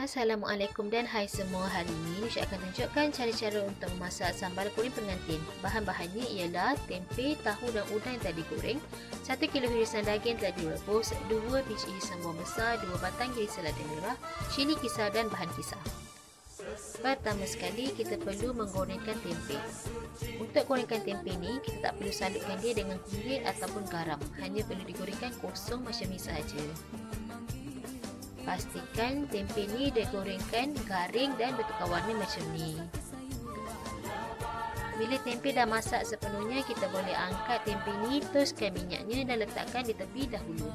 Assalamualaikum dan hai semua. Hari ini Nusha akan tunjukkan cara-cara untuk memasak sambal goreng pengantin. Bahan-bahannya ialah tempe, tahu dan udang yang telah digoreng, 1 kilo irisan daging telah direbus, 2 biji irisan bawang besar, 2 batang irisan lada merah, cili kisar dan bahan kisar. Pertama sekali kita perlu menggorengkan tempe. Untuk gorengkan tempe ni kita tak perlu salutkan dia dengan kunyit ataupun garam. Hanya perlu digorengkan kosong macam ni sahaja. Pastikan tempe ni digorengkan garing dan bertukar warna macam ni. Bila tempe dah masak sepenuhnya, kita boleh angkat tempe ni, toskan minyaknya dan letakkan di tepi dahulu.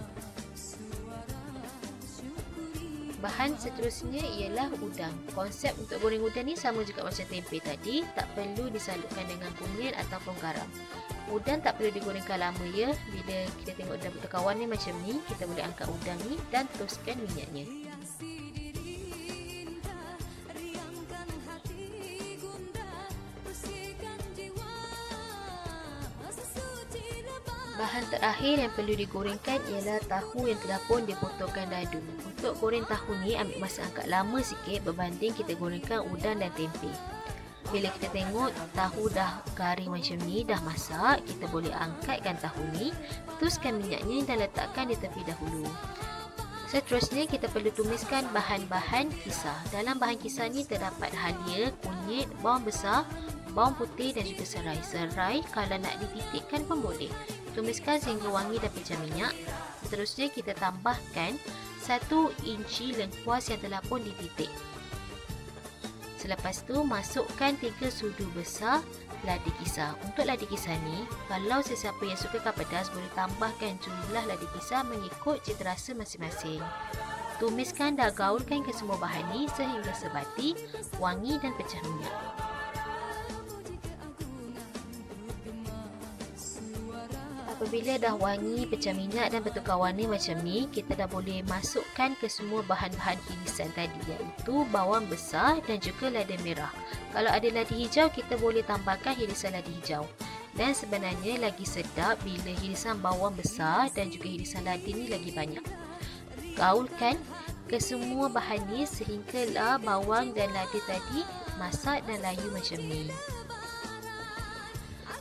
Bahan seterusnya ialah udang. Konsep untuk goreng udang ni sama juga macam tempe tadi, tak perlu disalutkan dengan kunyit ataupun garam. Udang tak perlu digorengkan lama ya. Bila kita tengok udang bertukar warna macam ni, kita boleh angkat udang ni dan toskan minyaknya. Bahan terakhir yang perlu digorengkan ialah tahu yang telah pun dipotongkan dadu. Untuk goreng tahu ni ambil masa agak lama sikit berbanding kita gorengkan udang dan tempe. Bila kita tengok tahu dah garing macam ni, dah masak, kita boleh angkatkan tahu ni, toskan minyaknya dan letakkan di tepi dahulu. Seterusnya kita perlu tumiskan bahan-bahan kisar. Dalam bahan kisar ni terdapat halia, kunyit, bawang besar, bawang putih dan juga serai. Serai kalau nak dititikkan pun boleh. Tumiskan sehingga wangi dan pecah minyak. Seterusnya kita tambahkan 1 inci lengkuas yang telah pun dititik. Selepas tu masukkan 3 sudu besar lada kisar. Untuk lada kisar ni, kalau sesiapa yang sukakan pedas boleh tambahkan jumlah lada kisar mengikut cita rasa masing-masing. Tumiskan dan gaulkan ke semua bahan ni sehingga sebati, wangi dan pecah minyak. Apabila dah wangi, pecah minyak dan bertukar warna macam ni, kita dah boleh masukkan ke semua bahan-bahan irisan tadi, iaitu bawang besar dan juga lada merah. Kalau ada lada hijau, kita boleh tambahkan irisan lada hijau. Dan sebenarnya lagi sedap bila irisan bawang besar dan juga irisan lada ni lagi banyak. Gaulkan ke semua bahan ni sehinggalah bawang dan lada tadi masak dan layu macam ni.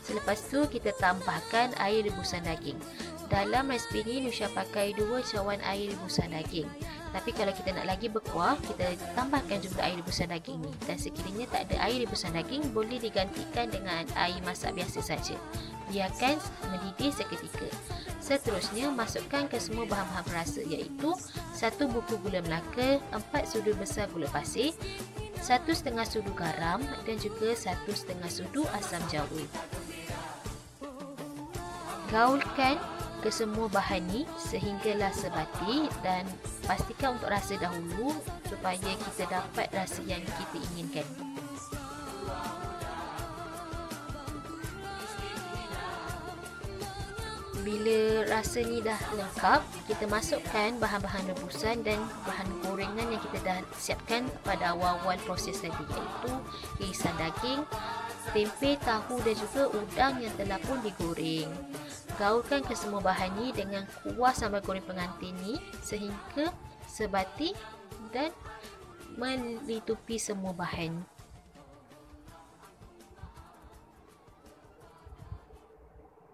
Selepas tu kita tambahkan air rebusan daging. Dalam resipi ni Nusha pakai 2 cawan air rebusan daging. Tapi kalau kita nak lagi berkuah, kita tambahkan jumlah air rebusan daging ni. Dan sekiranya tak ada air rebusan daging, boleh digantikan dengan air masak biasa saja. Biarkan mendidih seketika. Seterusnya masukkan ke semua bahan-bahan perasa, iaitu 1 buku gula melaka, 4 sudu besar gula pasir, 1,5 sudu garam dan juga 1,5 sudu asam jawa. Gaulkan ke semua bahan ni sehinggalah sebati dan pastikan untuk rasa dahulu supaya kita dapat rasa yang kita inginkan. Bila rasa ni dah lengkap, kita masukkan bahan-bahan rebusan dan bahan gorengan yang kita dah siapkan pada awal-awal proses tadi, iaitu irisan daging, tempe, tahu dan juga udang yang telah pun digoreng. Gaulkan ke semua bahan ni dengan kuah sambal goreng pengantin ni sehingga sebati dan melitupi semua bahan.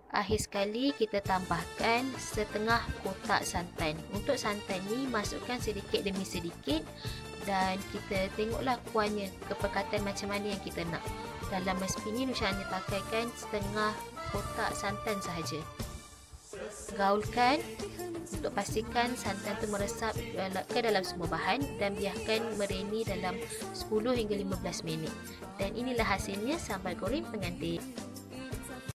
Akhir sekali kita tambahkan setengah kotak santan. Untuk santan ni masukkan sedikit demi sedikit dan kita tengoklah kuahnya, kepekatan macam mana yang kita nak. Dalam resipi ni Nusha hanya pakaikan setengah kotak santan sahaja. Gaulkan untuk pastikan santan tu meresap ke dalam semua bahan dan biarkan merenyih dalam 10 hingga 15 minit. Dan inilah hasilnya sambal goreng pengantin.